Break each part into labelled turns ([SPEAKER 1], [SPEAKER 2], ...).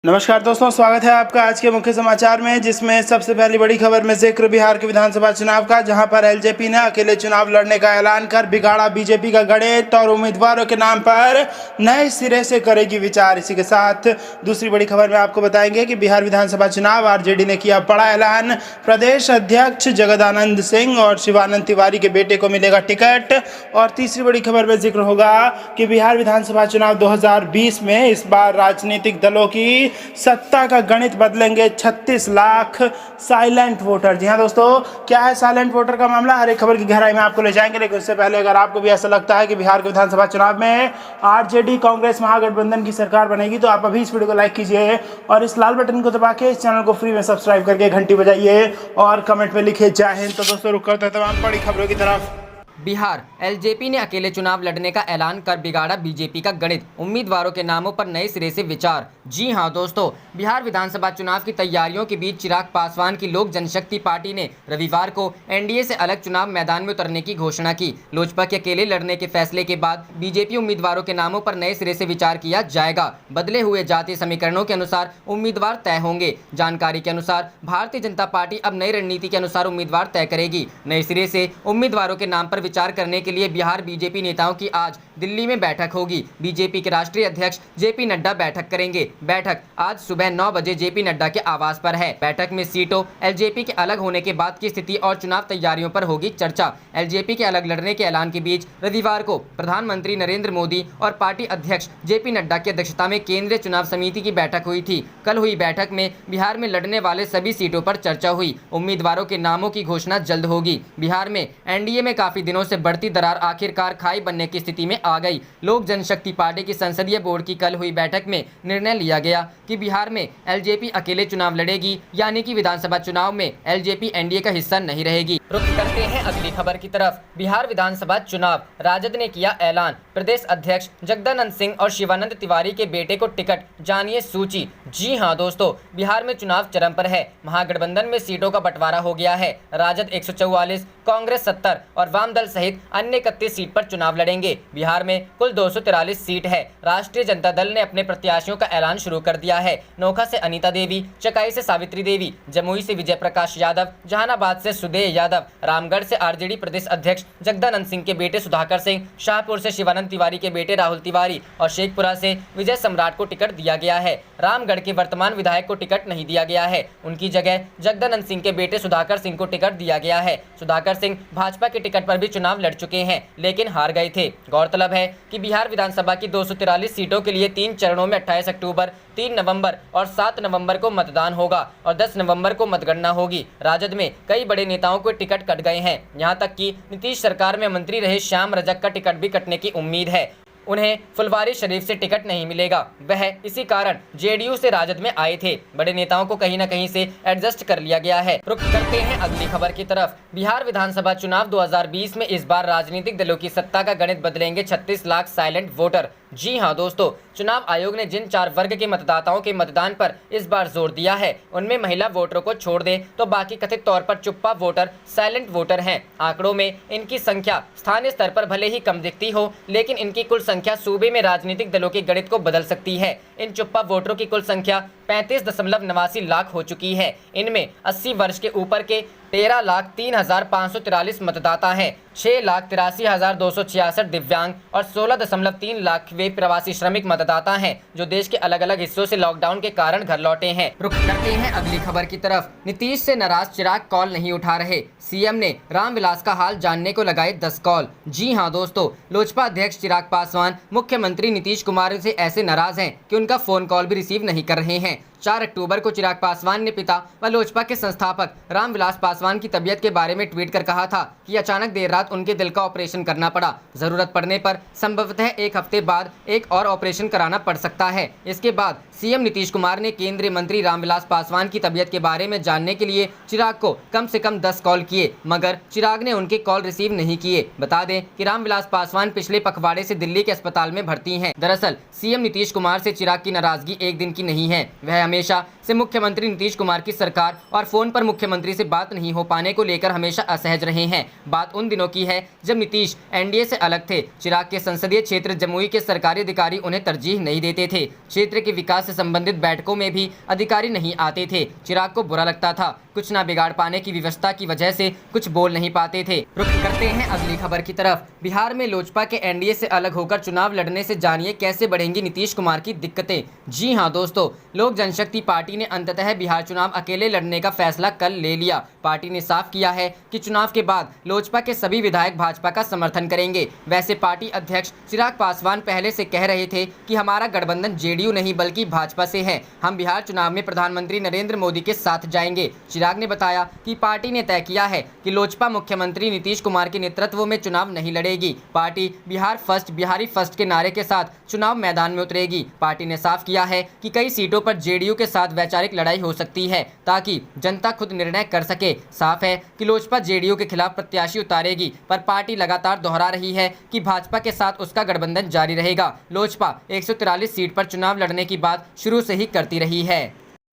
[SPEAKER 1] नमस्कार दोस्तों, स्वागत है आपका आज के मुख्य समाचार में, जिसमें सबसे पहली बड़ी खबर में जिक्र बिहार के विधानसभा चुनाव का, जहां पर एलजेपी ने अकेले चुनाव लड़ने का ऐलान कर बिगाड़ा बीजेपी का गणित और उम्मीदवारों के नाम पर नए सिरे से करेगी विचार। इसी के साथ दूसरी बड़ी खबर में आपको बताएंगे कि बिहार विधानसभा चुनाव आरजेडी ने किया बड़ा ऐलान। प्रदेश अध्यक्ष जगदानंद सिंह और शिवानंद तिवारी के बेटे को मिलेगा टिकट। और तीसरी बड़ी खबर में जिक्र होगा कि बिहार विधानसभा चुनाव 2020 में इस बार राजनीतिक दलों की सत्ता का गणित बदलेंगे 36 लाख साइलेंट वोटर। जी हां दोस्तों, क्या है साइलेंट वोटर का मामला, हर एक खबर की गहराई में आपको ले जाएंगे। लेकिन उससे पहले अगर आपको भी ऐसा लगता है कि बिहार के विधानसभा चुनाव में आरजेडी कांग्रेस महागठबंधन की सरकार बनेगी, तो आप अभी इस वीडियो को लाइक कीजिए और इस लाल बटन को दबा के इस चैनल को फ्री में सब्सक्राइब करके घंटी बजाइए और कमेंट में लिखिए जय हिंद। तो दोस्तों, रुक करते हैं तमाम बड़ी खबरों की तरफ।
[SPEAKER 2] बिहार एलजेपी ने अकेले चुनाव लड़ने का ऐलान कर बिगाड़ा बीजेपी का गणित, उम्मीदवारों के नामों पर नए सिरे से विचार। जी हां दोस्तों, बिहार विधानसभा चुनाव की तैयारियों के बीच चिराग पासवान की लोक जनशक्ति पार्टी ने रविवार को एनडीए से अलग चुनाव मैदान में उतरने की घोषणा की। लोजपा के अकेले लड़ने के फैसले के बाद बीजेपी उम्मीदवारों के नामों पर नए सिरे से विचार किया जाएगा। बदले हुए जातीय समीकरणों के अनुसार उम्मीदवार तय होंगे। जानकारी के अनुसार भारतीय जनता पार्टी अब नई रणनीति के अनुसार उम्मीदवार तय करेगी। नए सिरे से उम्मीदवारों के नाम पर विचार करने के लिए बिहार बीजेपी नेताओं की आज दिल्ली में बैठक होगी। बीजेपी के राष्ट्रीय अध्यक्ष जेपी नड्डा बैठक करेंगे। बैठक आज सुबह 9 बजे जेपी नड्डा के आवास पर है। बैठक में सीटों, एलजेपी के अलग होने के बाद की स्थिति और चुनाव तैयारियों पर होगी चर्चा। एलजेपी के अलग लड़ने के ऐलान के बीच रविवार को प्रधानमंत्री नरेंद्र मोदी और पार्टी अध्यक्ष जेपी नड्डा की अध्यक्षता में केंद्रीय चुनाव समिति की बैठक हुई थी। कल हुई बैठक में बिहार में लड़ने वाले सभी सीटों पर चर्चा हुई। उम्मीदवारों के नामों की घोषणा जल्द होगी। बिहार में एनडीए में काफी दिनों से बढ़ती दरार आखिरकार खाई बनने की स्थिति में आ गई। लोक जनशक्ति पार्टी की संसदीय बोर्ड की कल हुई बैठक में निर्णय लिया गया कि बिहार में एलजेपी अकेले चुनाव लड़ेगी, यानी कि विधानसभा चुनाव में एलजेपी एनडीए का हिस्सा नहीं रहेगी। रुख करते हैं अगली खबर की तरफ। बिहार विधानसभा चुनाव, राजद ने किया ऐलान। प्रदेश अध्यक्ष जगदानंद सिंह और शिवानंद तिवारी के बेटे को टिकट, जानिए सूची। जी हां दोस्तों, बिहार में चुनाव चरम पर है। महागठबंधन में सीटों का बंटवारा हो गया है। राजद 144, कांग्रेस 70 और वाम दल सहित अन्य 31 सीट पर चुनाव लड़ेंगे। बिहार में कुल 243 सीट है। राष्ट्रीय जनता दल ने अपने प्रत्याशियों का ऐलान शुरू कर दिया है। नोखा से अनीता देवी, चकाई से सावित्री देवी, जमुई से विजय प्रकाश यादव, जहानाबाद से सुदेय यादव, रामगढ़ से आरजेडी प्रदेश अध्यक्ष जगदानंद सिंह के बेटे सुधाकर सिंह, शाहपुर से शिवानंद तिवारी के बेटे राहुल तिवारी और शेखपुरा से विजय सम्राट को टिकट दिया गया है। रामगढ़ के वर्तमान विधायक को टिकट नहीं दिया गया है। उनकी जगह जगदानंद सिंह के बेटे सुधाकर सिंह को टिकट दिया गया है। सुधाकर सिंह भाजपा के टिकट पर भी चुनाव लड़ चुके हैं, लेकिन हार गए थे। गौरतलब है कि बिहार विधानसभा की 243 सीटों के लिए 3 चरणों में 28 अक्टूबर, 3 नवंबर और 7 नवंबर को मतदान होगा और 10 नवंबर को मतगणना होगी। राजद में कई बड़े नेताओं को टिकट कट गए हैं। यहां तक कि नीतीश सरकार में मंत्री रहे श्याम रजक का टिकट भी कटने की उम्मीद है। उन्हें फुलवारी शरीफ से टिकट नहीं मिलेगा। वह इसी कारण जेडीयू से राजद में आए थे। बड़े नेताओं को कहीं न कहीं से एडजस्ट कर लिया गया है। रुख करते हैं अगली खबर की तरफ। बिहार विधानसभा चुनाव 2020 में इस बार राजनीतिक दलों की सत्ता का गणित बदलेंगे 36 लाख साइलेंट वोटर। जी हां दोस्तों, चुनाव आयोग ने जिन 4 वर्ग के मतदाताओं के मतदान पर इस बार जोर दिया है, उनमें महिला वोटरों को छोड़ दें तो बाकी कथित तौर पर चुप्पा वोटर साइलेंट वोटर हैं। आंकड़ों में इनकी संख्या स्थानीय स्तर पर भले ही कम दिखती हो, लेकिन इनकी कुल संख्या सूबे में राजनीतिक दलों के गणित को बदल सकती है। इन चुप्पा वोटरों की कुल संख्या 35.89 लाख हो चुकी है। इनमें 80 वर्ष के ऊपर के 13,03,543 मतदाता हैं। 6,83,266 दिव्यांग और 16.3 लाख वे प्रवासी श्रमिक मतदाता हैं, जो देश के अलग अलग हिस्सों से लॉकडाउन के कारण घर लौटे हैं। रुख करते हैं अगली खबर की तरफ। नीतीश से नाराज चिराग कॉल नहीं उठा रहे। सीएम ने रामविलास का हाल जानने को लगाए 10 कॉल। जी हां दोस्तों, लोजपा अध्यक्ष चिराग पासवान मुख्यमंत्री नीतीश कुमार से ऐसे नाराज हैं कि उनका फोन कॉल भी रिसीव नहीं कर रहे हैं। 4 अक्टूबर को चिराग पासवान ने पिता व लोजपा के संस्थापक रामविलास पासवान की तबीयत के बारे में ट्वीट कर कहा था कि अचानक देर रात उनके दिल का ऑपरेशन करना पड़ा। जरूरत पड़ने पर संभवतः 1 हफ्ते बाद एक और ऑपरेशन कराना पड़ सकता है। इसके बाद सीएम नीतीश कुमार ने केंद्रीय मंत्री रामविलास पासवान की तबीयत के बारे में जानने के लिए चिराग को कम से कम 10 कॉल किए, मगर चिराग ने उनके कॉल रिसीव नहीं किए। बता दें कि रामविलास पासवान पिछले पखवाड़े से दिल्ली के अस्पताल में भर्ती हैं। दरअसल सीएम नीतीश कुमार से चिराग की नाराजगी एक दिन की नहीं है। वह हमेशा से मुख्यमंत्री नीतीश कुमार की सरकार और फोन पर मुख्यमंत्री से बात नहीं हो पाने को लेकर हमेशा असहज रहे हैं। बात उन दिनों की है जब नीतीश एनडीए से अलग थे। चिराग के संसदीय क्षेत्र जमुई के सरकारी अधिकारी उन्हें तरजीह नहीं देते थे। क्षेत्र के विकास से संबंधित बैठकों में भी अधिकारी नहीं आते थे। चिराग को बुरा लगता था, कुछ ना बिगाड़ पाने की व्यवस्था की वजह से कुछ बोल नहीं पाते थे। रुख करते हैं अगली खबर की तरफ। बिहार में लोजपा के एनडीए से अलग होकर चुनाव लड़ने से जानिए कैसे बढ़ेंगी नीतीश कुमार की दिक्कतें। जी हां दोस्तों, लोक जनशक्ति पार्टी ने अंततः बिहार चुनाव अकेले लड़ने का फैसला कल ले लिया। पार्टी ने साफ किया है कि चुनाव के बाद लोजपा के सभी विधायक भाजपा का समर्थन करेंगे। वैसे पार्टी अध्यक्ष चिराग पासवान पहले से कह रहे थे कि हमारा गठबंधन जेडीयू नहीं बल्कि भाजपा से है। हम बिहार चुनाव में प्रधानमंत्री नरेंद्र मोदी के साथ जाएंगे। चिराग ने बताया कि पार्टी ने तय किया है कि लोजपा मुख्यमंत्री नीतीश कुमार के नेतृत्व में चुनाव नहीं लड़ेगी। Party Bihar first Bihari first के नारे के साथ चुनाव मैदान में उतरेगी। पार्टी ने साफ किया है कि कई सीटों पर जेडीयू के साथ वैचारिक लड़ाई हो सकती है ताकि जनता खुद निर्णय कर सके। साफ है कि लोजपा जेडीयू के खिलाफ प्रत्याशी उतारेगी, पर पार्टी लगातार दोहरा रही है कि भाजपा के साथ उसका गठबंधन जारी रहेगा। लोजपा 143 सीट पर चुनाव लड़ने की बात शुरू से ही करती रही है।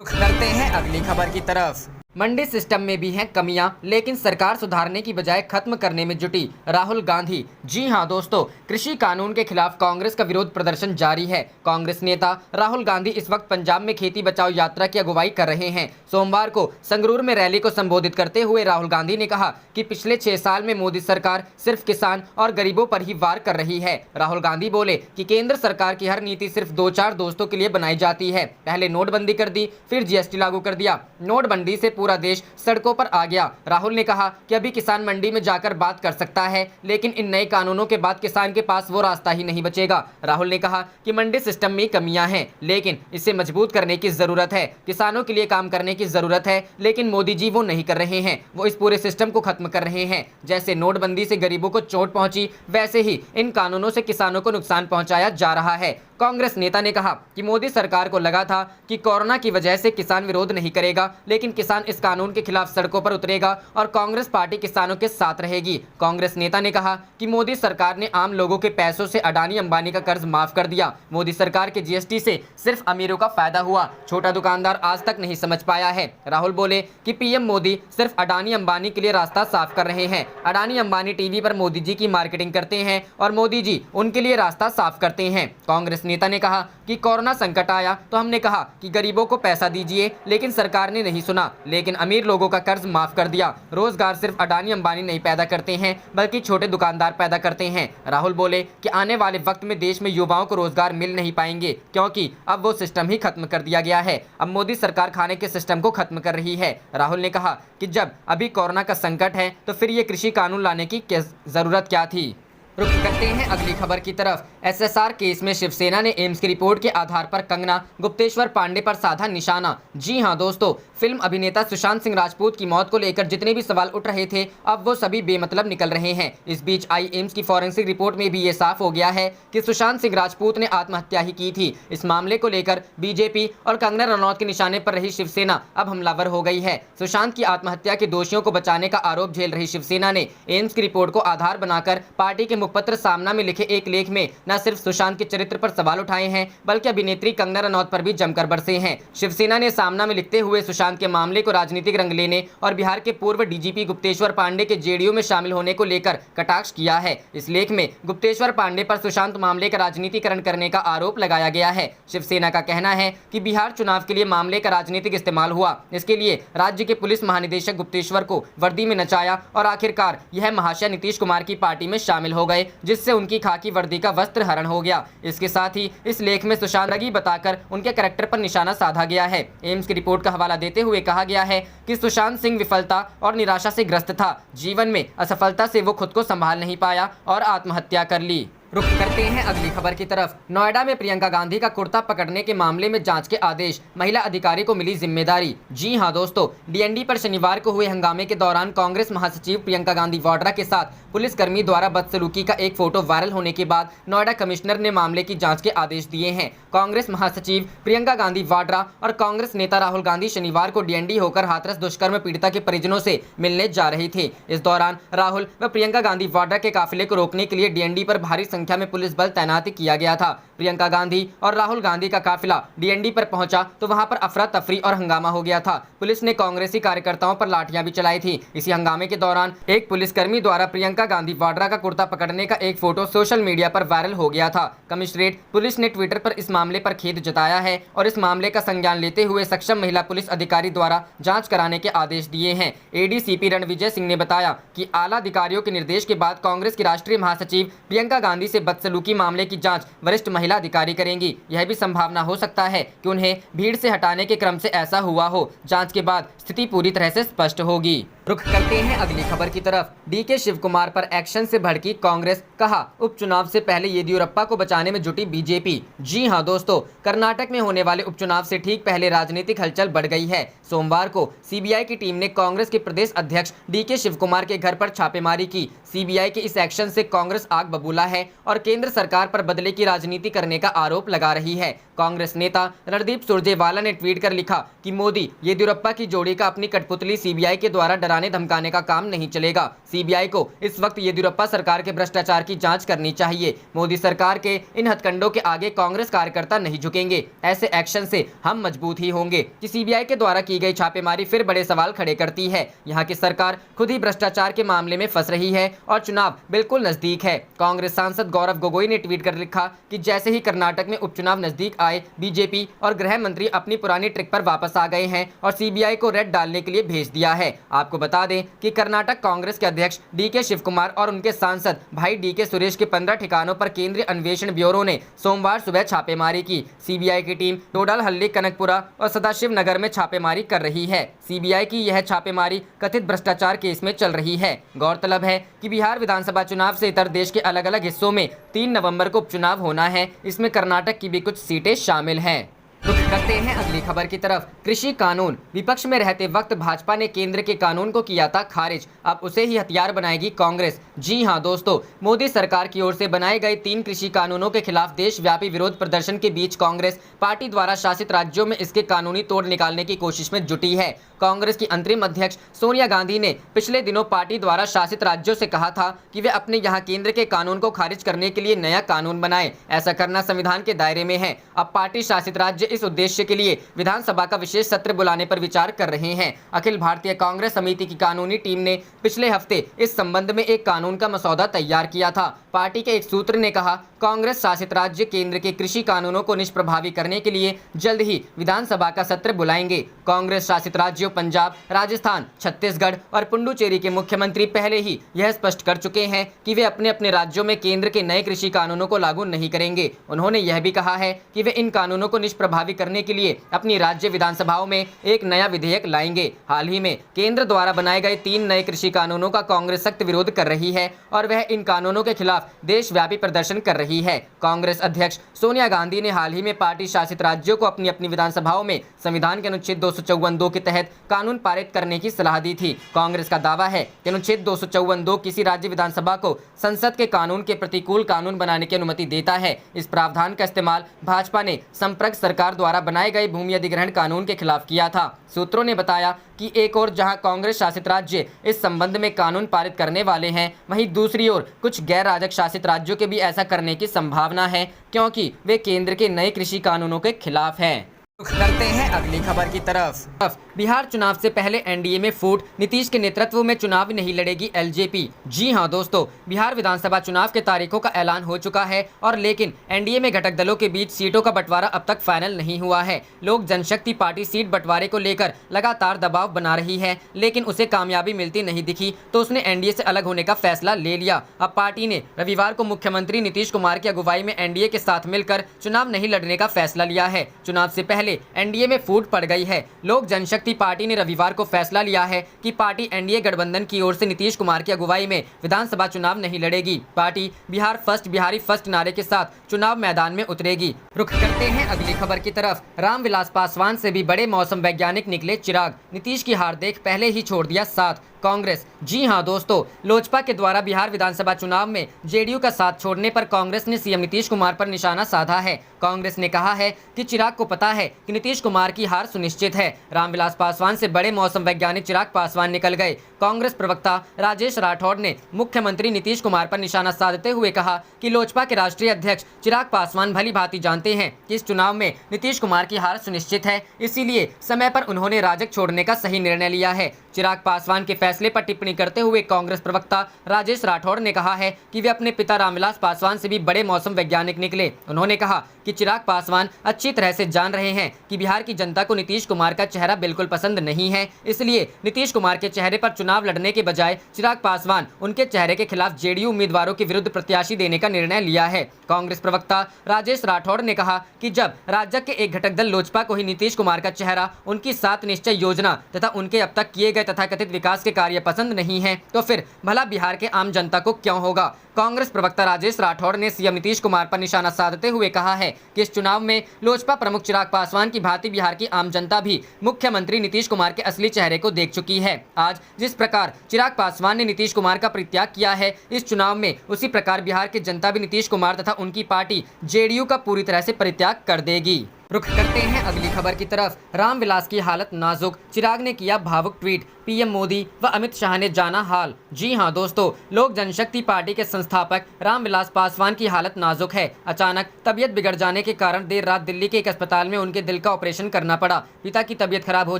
[SPEAKER 2] करते हैं अगली खबर की तरफ। मंडी सिस्टम में भी हैं कमियां, लेकिन सरकार सुधारने की बजाय खत्म करने में जुटी। राहुल गांधी। जी हां दोस्तों, कृषि कानून के खिलाफ कांग्रेस का विरोध प्रदर्शन जारी है। कांग्रेस नेता राहुल गांधी इस वक्त पंजाब में खेती बचाओ यात्रा की अगुवाई कर रहे हैं। सोमवार को संगरूर में रैली को संबोधित करते हुए राहुल गांधी ने कहा कि पिछले 6 साल में मोदी सरकार सिर्फ किसान और गरीबों पर ही वार कर रही है। राहुल गांधी बोले कि केंद्र सरकार की हर नीति सिर्फ 2-4 दोस्तों के लिए बनाई जाती है। पहले नोटबंदी कर दी, फिर जीएसटी लागू कर दिया। नोटबंदी से पूरा देश सड़कों पर आ गया। राहुल ने कहा कि अभी किसान मंडी में जाकर बात कर सकता है, लेकिन इन नए कानूनों के बाद किसान के पास वो रास्ता ही नहीं बचेगा। राहुल ने कहा कि मंडी सिस्टम में कमियां हैं, लेकिन इसे मजबूत करने की जरूरत है। किसानों के लिए काम करने की जरूरत है, लेकिन मोदी जी वो नहीं कर रहे हैं। वो इस पूरे सिस्टम को खत्म कर रहे हैं। जैसे नोटबंदी से गरीबों को चोट पहुंची, वैसे ही इन कानूनों से किसानों को नुकसान पहुंचाया जा रहा है। कांग्रेस नेता ने कहा कि मोदी सरकार को लगा था कि कोरोना की वजह से किसान विरोध नहीं करेगा, लेकिन किसान इस कानून के खिलाफ सड़कों पर उतरेगा और कांग्रेस पार्टी किसानों के साथ रहेगी। कांग्रेस नेता ने कहा कि मोदी सरकार ने आम लोगों के पैसों से अडानी अंबानी का कर्ज माफ कर दिया। मोदी सरकार के जीएसटी से सिर्फ अमीरों का फायदा हुआ, छोटा दुकानदार आज तक नहीं समझ पाया है। राहुल बोले कि पीएम मोदी सिर्फ अडानी अंबानी के लिए रास्ता साफ कर रहे हैं। अडानी अंबानी टीवी पर मोदी जी की मार्केटिंग करते हैं और मोदी जी उनके लिए रास्ता साफ करते हैं। कांग्रेस नेता ने कहा कि कोरोना संकट आया तो हमने कहा कि गरीबों को पैसा दीजिए, लेकिन सरकार ने नहीं सुना, लेकिन अमीर लोगों का कर्ज माफ कर दिया। रोजगार सिर्फ अडानी अंबानी नहीं पैदा करते हैं, बल्कि छोटे दुकानदार पैदा करते हैं। राहुल बोले कि आने वाले वक्त में देश में युवाओं को रोजगार मिल नहीं पाएंगे, क्योंकि अब वो सिस्टम ही खत्म कर दिया गया है। अब मोदी सरकार खाने के सिस्टम को खत्म कर रही है। राहुल ने कहा कि जब अभी कोरोना का संकट है तो फिर ये कृषि कानून लाने की जरूरत क्या थी। रुख करते हैं अगली खबर की तरफ। एसएसआर केस में शिवसेना ने एम्स की रिपोर्ट के आधार पर कंगना गुप्तेश्वर पांडे पर साधा निशाना। जी हां दोस्तों, फिल्म अभिनेता सुशांत सिंह राजपूत की मौत को लेकर जितने भी सवाल उठ रहे थे, अब वो सभी बेमतलब निकल रहे हैं। इस बीच आई एम्स की फॉरेंसिक रिपोर्ट में भी ये साफ हो गया है कि सुशांत सिंह राजपूत ने आत्महत्या ही की थी। इस मामले को लेकर बीजेपी और कंगना रनौत के निशाने पर रही शिवसेना अब हमलावर हो गई है। सुशांत की आत्महत्या के दोषियों को बचाने का आरोप झेल रही शिवसेना ने एम्स की रिपोर्ट को आधार बनाकर पार्टी के मुखपत्र सामना में लिखे एक लेख में न सिर्फ सुशांत के चरित्र पर सवाल उठाए हैं, बल्कि अभिनेत्री कंगना रनौत पर भी जमकर बरसे हैं। शिवसेना ने सामना में लिखते हुए सुशांत के मामले को राजनीतिक रंग लेने और बिहार के पूर्व डीजीपी गुप्तेश्वर पांडे के जेडीयू में शामिल होने को लेकर कटाक्ष किया है। इस लेख में गुप्तेश्वर पांडे पर सुशांत मामले का राजनीतिकरण करने का आरोप लगाया गया है। शिवसेना का कहना है कि बिहार चुनाव के लिए मामले का राजनीतिक इस्तेमाल हुआ। इसके लिए राज्य के पुलिस महानिदेशक गुप्तेश्वर को वर्दी में नचाया और आखिरकार यह महाशय नीतीश कुमार की पार्टी में शामिल हो गए, जिससे उनकी खाकी वर्दी का वस्त्र हरण हो गया। इसके साथ ही इस लेख में सुशांत रगी बताकर उनके कैरेक्टर पर निशाना साधा गया है। एम्स की रिपोर्ट का हवाला देते हुए कहा गया है कि सुशांत सिंह विफलता और निराशा से ग्रस्त था। जीवन में असफलता से वो खुद को संभाल नहीं पाया और आत्महत्या कर ली। रुख करते हैं अगली खबर की तरफ। नोएडा में प्रियंका गांधी का कुर्ता पकड़ने के मामले में जांच के आदेश, महिला अधिकारी को मिली जिम्मेदारी। जी हां दोस्तों, डीएनडी पर शनिवार को हुए हंगामे के दौरान कांग्रेस महासचिव प्रियंका गांधी वाड्रा के साथ पुलिसकर्मी द्वारा बदसलूकी का एक फोटो वायरल होने के बाद नोएडा कमिश्नर ने मामले की जाँच के आदेश दिए हैं। कांग्रेस महासचिव प्रियंका गांधी वाड्रा और कांग्रेस नेता राहुल गांधी शनिवार को डीएनडी होकर हाथरस दुष्कर्म पीड़िता के परिजनों से मिलने जा रहे थे। इस दौरान राहुल व प्रियंका गांधी वाड्रा के काफिले को रोकने के लिए डीएनडी पर भारी संख्या में पुलिस बल तैनात किया गया था। प्रियंका गांधी और राहुल गांधी का काफिला डीएनडी पर पहुंचा तो वहां पर अफरा तफरी और हंगामा हो गया था। पुलिस ने कांग्रेसी कार्यकर्ताओं पर लाठियां भी चलाई थी। इसी हंगामे के दौरान एक पुलिसकर्मी द्वारा प्रियंका गांधी वाड्रा का कुर्ता पकड़ने का एक फोटो सोशल मीडिया पर वायरल हो गया था। कमिश्नरेट पुलिस ने ट्विटर पर इस मामले पर खेद जताया है और इस मामले का संज्ञान लेते हुए सक्षम महिला पुलिस अधिकारी द्वारा जांच कराने के आदेश दिए हैं। एडीसीपी रणविजय सिंह ने बताया कि आला अधिकारियों के निर्देश के बाद कांग्रेस की राष्ट्रीय महासचिव प्रियंका गांधी से बदसलूकी मामले की जांच वरिष्ठ महिला अधिकारी करेंगी। यह भी संभावना हो सकता है कि उन्हें भीड़ से हटाने के क्रम से ऐसा हुआ हो। जांच के बाद स्थिति पूरी तरह से स्पष्ट होगी। रुख करते हैं अगली खबर की तरफ। डीके शिव कुमार पर एक्शन से भड़की कांग्रेस, कहा उपचुनाव से पहले येदियुरप्पा को बचाने में जुटी बीजेपी। जी हां दोस्तों, कर्नाटक में होने वाले उपचुनाव से ठीक पहले राजनीतिक हलचल बढ़ गई है। सोमवार को सीबीआई की टीम ने कांग्रेस के प्रदेश अध्यक्ष डीके शिव कुमार के घर पर छापेमारी की। सीबीआई के इस एक्शन से कांग्रेस आग बबूला है और केंद्र सरकार पर बदले की राजनीति करने का आरोप लगा रही है। कांग्रेस नेता रणदीप सुरजेवाला ने ट्वीट कर लिखा कि मोदी येदियुरप्पा की जोड़ी का अपनी कठपुतली सीबीआई के द्वारा डराने धमकाने का काम नहीं चलेगा। सीबीआई को इस वक्त येदियुरप्पा सरकार के भ्रष्टाचार की जांच करनी चाहिए। मोदी सरकार के इन हथकंडों के आगे कांग्रेस कार्यकर्ता नहीं झुकेंगे। ऐसे एक्शन से हम मजबूत ही होंगे। कि सीबीआई के द्वारा की गई छापेमारी फिर बड़े सवाल खड़े करती है। यहाँ की सरकार खुद ही भ्रष्टाचार के मामले में फंस रही है और चुनाव बिल्कुल नजदीक है। कांग्रेस सांसद गौरव गोगोई ने ट्वीट कर लिखा कि जैसे ही कर्नाटक में उपचुनाव नजदीक आए, बीजेपी और गृह मंत्री अपनी पुरानी ट्रिक पर वापस आ गए हैं और सीबीआई को रेड डालने के लिए भेज दिया है। आपको बता दें कि कर्नाटक कांग्रेस के अध्यक्ष डीके शिव कुमार और उनके सांसद भाई डीके सुरेश के 15 ठिकानों पर केंद्रीय अन्वेषण ब्यूरो ने सोमवार सुबह छापेमारी की। सीबीआई की टीम टोडालहल्ली, कनकपुरा और सदाशिव नगर में छापेमारी कर रही है। सीबीआई की यह छापेमारी कथित भ्रष्टाचार केस में चल रही है। गौरतलब है कि बिहार विधानसभा चुनाव से इतर देश के अलग अलग हिस्सों में 3 नवंबर को उपचुनाव होना है। इसमें कर्नाटक की भी कुछ सीटें शामिल हैं। रुख करते हैं अगली खबर की तरफ। कृषि कानून, विपक्ष में रहते वक्त भाजपा ने केंद्र के कानून को किया था खारिज, अब उसे ही हथियार बनाएगी कांग्रेस। जी हां दोस्तों, मोदी सरकार की ओर से बनाए गए 3 कृषि कानूनों के खिलाफ देशव्यापी विरोध प्रदर्शन के बीच कांग्रेस पार्टी द्वारा शासित राज्यों में इसके कानूनी तोड़ निकालने की कोशिश में जुटी है। कांग्रेस की अंतरिम अध्यक्ष सोनिया गांधी ने पिछले दिनों पार्टी द्वारा शासित राज्यों से कहा था कि वे अपने यहाँ केंद्र के कानून को खारिज करने के लिए नया कानून बनाएं। ऐसा करना संविधान के दायरे में है। अब पार्टी शासित राज्य इस उद्देश्य के लिए विधानसभा का विशेष सत्र बुलाने पर विचार कर रहे हैं। अखिल भारतीय कांग्रेस समिति की कानूनी टीम ने पिछले हफ्ते इस संबंध में एक कानून का मसौदा तैयार किया था। पार्टी के एक सूत्र ने कहा, कांग्रेस शासित राज्य केंद्र के कृषि कानूनों को निष्प्रभावी करने के लिए जल्द ही विधानसभा का सत्र बुलाएंगे। कांग्रेस शासित राज्यों पंजाब, राजस्थान, छत्तीसगढ़ और पुडुचेरी के मुख्यमंत्री पहले ही यह स्पष्ट कर चुके हैं कि वे अपने अपने राज्यों में केंद्र के नए कृषि कानूनों को लागू नहीं करेंगे। उन्होंने यह भी कहा है कि वे इन कानूनों को निष्प्रभावी करने के लिए अपनी राज्य विधानसभाओं में एक नया विधेयक लाएंगे। हाल ही में केंद्र द्वारा बनाए गए 3 नए कृषि कानूनों का कांग्रेस सख्त विरोध कर रही है और वह इन कानूनों के खिलाफ देशव्यापी प्रदर्शन कर रही है। कांग्रेस अध्यक्ष सोनिया गांधी ने हाल ही में पार्टी शासित राज्यों को अपनी अपनी विधानसभाओं में संविधान के अनुच्छेद 254(2) के तहत कानून पारित करने की सलाह दी थी। कांग्रेस का दावा है कि अनुच्छेद 254(2) किसी राज्य विधानसभा को संसद के कानून के प्रतिकूल कानून बनाने की अनुमति देता है। इस प्रावधान का इस्तेमाल भाजपा ने संप्रग सरकार द्वारा बनाए गए भूमि अधिग्रहण कानून के खिलाफ किया था। सूत्रों ने बताया कि एक ओर जहां कांग्रेस शासित राज्य इस संबंध में कानून पारित करने वाले हैं, वहीं दूसरी ओर कुछ गैर राजक शासित राज्यों के भी ऐसा करने की संभावना है, क्योंकि वे केंद्र के नए कृषि कानूनों के खिलाफ हैं। करते हैं अगली खबर की तरफ। बिहार चुनाव से पहले एनडीए में फूट, नीतीश के नेतृत्व में चुनाव नहीं लड़ेगी एलजेपी। जी हां दोस्तों, बिहार विधानसभा चुनाव के तारीखों का ऐलान हो चुका है और लेकिन एनडीए में घटक दलों के बीच सीटों का बंटवारा अब तक फाइनल नहीं हुआ है। लोक जनशक्ति पार्टी सीट बंटवारे को लेकर लगातार दबाव बना रही है, लेकिन उसे कामयाबी मिलती नहीं दिखी तो उसने एनडीए से अलग होने का फैसला ले लिया। अब पार्टी ने रविवार को मुख्यमंत्री नीतीश कुमार की अगुवाई में एनडीए के साथ मिलकर चुनाव नहीं लड़ने का फैसला लिया है। चुनाव से पहले एनडीए में फूट पड़ गई है। लोक जनशक्ति पार्टी ने रविवार को फैसला लिया है कि पार्टी एनडीए गठबंधन की ओर से नीतीश कुमार की अगुवाई में विधानसभा चुनाव नहीं लड़ेगी। Party Bihar first, Bihari first नारे के साथ चुनाव मैदान में उतरेगी। रुख करते हैं अगली खबर की तरफ। रामविलास पासवान से भी बड़े मौसम वैज्ञानिक निकले चिराग, नीतीश की हार देख पहले ही छोड़ दिया साथ। कांग्रेस। जी हां दोस्तों, लोजपा के द्वारा बिहार विधानसभा चुनाव में जेडीयू का साथ छोड़ने पर कांग्रेस ने सीएम नीतीश कुमार पर निशाना साधा है। कांग्रेस ने कहा है कि चिराग को पता है कि नीतीश कुमार की हार सुनिश्चित है। रामविलास पासवान से बड़े मौसम वैज्ञानिक चिराग पासवान निकल गए। कांग्रेस प्रवक्ता राजेश राठौड़ ने मुख्यमंत्री नीतीश कुमार पर निशाना साधते हुए कहा कि लोजपा के राष्ट्रीय अध्यक्ष चिराग पासवान भली भांति जानते हैं कि इस चुनाव में नीतीश कुमार की हार सुनिश्चित है, इसीलिए समय पर उन्होंने राजग छोड़ने का सही निर्णय लिया है। चिराग पासवान के फैसले पर टिप्पणी करते हुए कांग्रेस प्रवक्ता राजेश राठौड़ ने कहा है कि वे अपने पिता रामविलास पासवान से भी बड़े मौसम वैज्ञानिक निकले। उन्होंने कहा कि चिराग पासवान अच्छी तरह से जान रहे हैं कि बिहार की जनता को नीतीश कुमार का चेहरा बिल्कुल पसंद नहीं है, इसलिए नीतीश कुमार के चेहरे पर चुनाव लड़ने के बजाय चिराग पासवान उनके चेहरे के खिलाफ जेडीयू उम्मीदवारों के विरुद्ध प्रत्याशी देने का निर्णय लिया है। कांग्रेस प्रवक्ता राजेश राठौड़ ने कहा कि जब राजग के एक घटक दल लोजपा को ही नीतीश कुमार का चेहरा, उनकी 7 निश्चय योजना तथा उनके अब तक किए गए तथाकथित विकास के कार्य पसंद नहीं है, तो फिर भला बिहार के आम जनता को क्यों होगा। कांग्रेस प्रवक्ता राजेश राठौड़ ने सीएम नीतीश कुमार पर निशाना साधते हुए कहा है कि इस चुनाव में लोजपा प्रमुख चिराग पासवान की भांति बिहार की आम जनता भी मुख्यमंत्री नीतीश कुमार के असली चेहरे को देख चुकी है। आज जिस प्रकार चिराग पासवान ने नीतीश कुमार का परित्याग किया है, इस चुनाव में उसी प्रकार बिहार की जनता भी नीतीश कुमार तथा उनकी पार्टी जेडीयू का पूरी तरह से परित्याग कर देगी। रुख करते हैं अगली खबर की तरफ। रामविलास की हालत नाजुक, चिराग ने किया भावुक ट्वीट, पीएम मोदी व अमित शाह ने जाना हाल। जी हां दोस्तों, लोक जनशक्ति पार्टी के संस्थापक रामविलास पासवान की हालत नाजुक है। अचानक तबियत बिगड़ जाने के कारण देर रात दिल्ली के एक अस्पताल में उनके दिल का ऑपरेशन करना पड़ा। पिता की तबियत खराब हो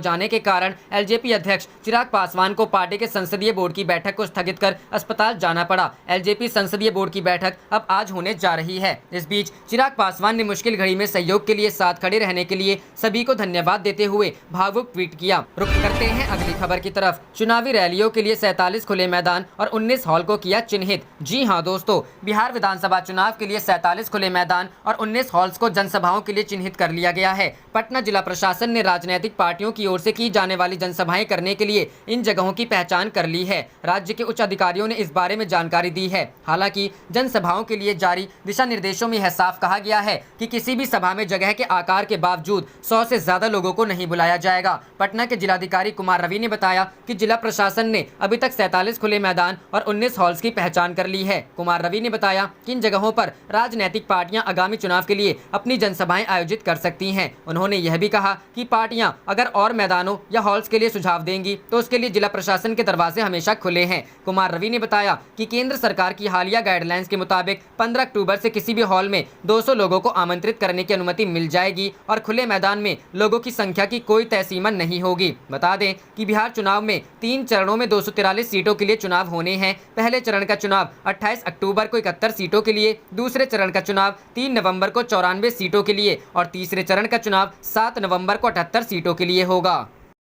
[SPEAKER 2] जाने के कारण एलजेपी अध्यक्ष चिराग पासवान को पार्टी के संसदीय बोर्ड की बैठक को स्थगित कर अस्पताल जाना पड़ा। एलजेपी संसदीय बोर्ड की बैठक अब आज होने जा रही है। इस बीच चिराग पासवान ने मुश्किल घड़ी में सहयोग के लिए साथ खड़े रहने के लिए सभी को धन्यवाद देते हुए भावुक ट्वीट किया। रुख करते हैं अगली खबर की तरफ। चुनावी रैलियों के लिए 47 खुले मैदान और 19 हॉल को किया चिन्हित। जी हां दोस्तों, बिहार विधानसभा चुनाव के लिए 47 खुले मैदान और 19 हॉल्स को जनसभाओं के लिए चिन्हित कर लिया गया है। पटना जिला प्रशासन ने राजनीतिक पार्टियों की ओर से की जाने वाली जनसभाएं करने के लिए इन जगहों की पहचान कर ली है। राज्य के उच्च अधिकारियों ने इस बारे में जानकारी दी है। हालांकि जनसभाओं के लिए जारी दिशा निर्देशों में यह साफ कहा गया है कि किसी भी सभा में जगह के आकार के बावजूद 100 से ज्यादा लोगों को नहीं बुलाया जाएगा। पटना के जिलाधिकारी कुमार रवि ने बताया कि जिला प्रशासन ने अभी तक 47 खुले मैदान और 19 हॉल्स की पहचान कर ली है। कुमार रवि ने बताया कि इन जगहों पर राजनीतिक पार्टियां आगामी चुनाव के लिए अपनी जनसभाएं आयोजित कर सकती हैं। उन्होंने यह भी कहा कि पार्टियां अगर और मैदानों या हॉल्स के लिए सुझाव देंगी तो उसके लिए जिला प्रशासन के दरवाजे हमेशा खुले हैं। कुमार रवि ने बताया कि केंद्र सरकार की हालिया गाइडलाइंस के मुताबिक 15 अक्टूबर से किसी भी हॉल में 200 लोगों को आमंत्रित करने की अनुमति मिल जाएगी और खुले मैदान में लोगों की संख्या की कोई तय सीमा नहीं होगी। बता दें कि बिहार चुनाव में 3 चरणों में 243 सीटों के लिए चुनाव होने हैं। पहले चरण का चुनाव 28 अक्टूबर को 71 सीटों के लिए, दूसरे चरण का चुनाव 3 नवंबर को 94 सीटों के लिए और तीसरे चरण का चुनाव 7 नवंबर को 78 सीटों के लिए होगा।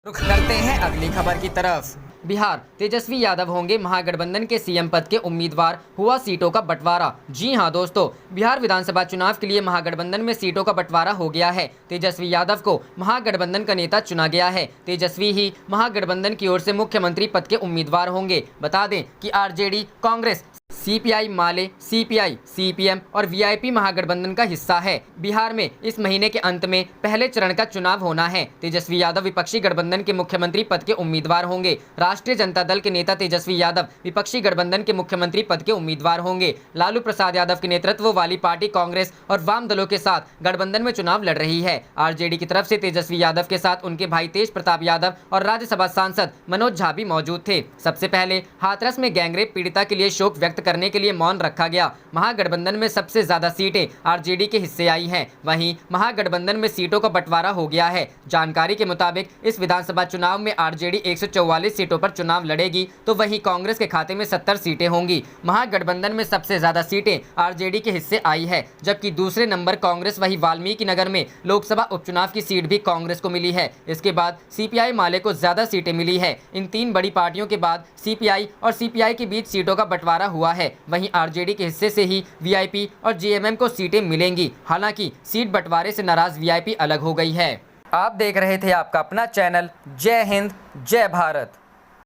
[SPEAKER 2] रुख करते हैं अगली खबर की तरफ। बिहार तेजस्वी यादव होंगे महागठबंधन के सीएम पद के उम्मीदवार, हुआ सीटों का बंटवारा। जी हां दोस्तों, बिहार विधानसभा चुनाव के लिए महागठबंधन में सीटों का बंटवारा हो गया है। तेजस्वी यादव को महागठबंधन का नेता चुना गया है। तेजस्वी ही महागठबंधन की ओर से मुख्यमंत्री पद के उम्मीदवार होंगे। बता दें कि आरजेडी, कांग्रेस, सीपीआई माले, सीपीआई, सीपीएम और वीआईपी महागठबंधन का हिस्सा है। बिहार में इस महीने के अंत में पहले चरण का चुनाव होना है। तेजस्वी यादव विपक्षी गठबंधन के मुख्यमंत्री पद के उम्मीदवार होंगे। राष्ट्रीय जनता दल के नेता तेजस्वी यादव विपक्षी गठबंधन के मुख्यमंत्री पद के उम्मीदवार होंगे। लालू प्रसाद यादव के नेतृत्व वाली पार्टी कांग्रेस और वाम दलों के साथ गठबंधन में चुनाव लड़ रही है। आरजेडी की तरफ से तेजस्वी यादव के साथ उनके भाई तेज प्रताप यादव और राज्यसभा सांसद मनोज झा भी मौजूद थे। सबसे पहले हाथरस में गैंगरेप पीड़िता के लिए शोक व्यक्त करने के लिए मौन रखा गया। महागठबंधन में सबसे ज्यादा सीटें आरजेडी के हिस्से आई हैं। वहीं महागठबंधन में सीटों का बंटवारा हो गया है। जानकारी के मुताबिक इस विधानसभा चुनाव में आरजेडी 144 सीटों पर चुनाव लड़ेगी, तो वहीं कांग्रेस के खाते में 70 सीटें होंगी। महागठबंधन में सबसे ज्यादा सीटें आरजेडी के हिस्से आई है, जबकि दूसरे नंबर कांग्रेस, वही वाल्मीकि नगर में लोकसभा उपचुनाव की सीट भी कांग्रेस को मिली है। इसके बाद सीपीआई माले को ज्यादा सीटें मिली है। इन 3 बड़ी पार्टियों के बाद सीपीआई और सीपीआई के बीच सीटों का बंटवारा हुआ है। वहीं आरजेडी के हिस्से से ही वीआईपी और जेएमएम को सीटें मिलेंगी। हालांकि सीट बंटवारे से नाराज वीआईपी अलग हो गई है। आप देख रहे थे आपका अपना चैनल जय हिंद जय भारत।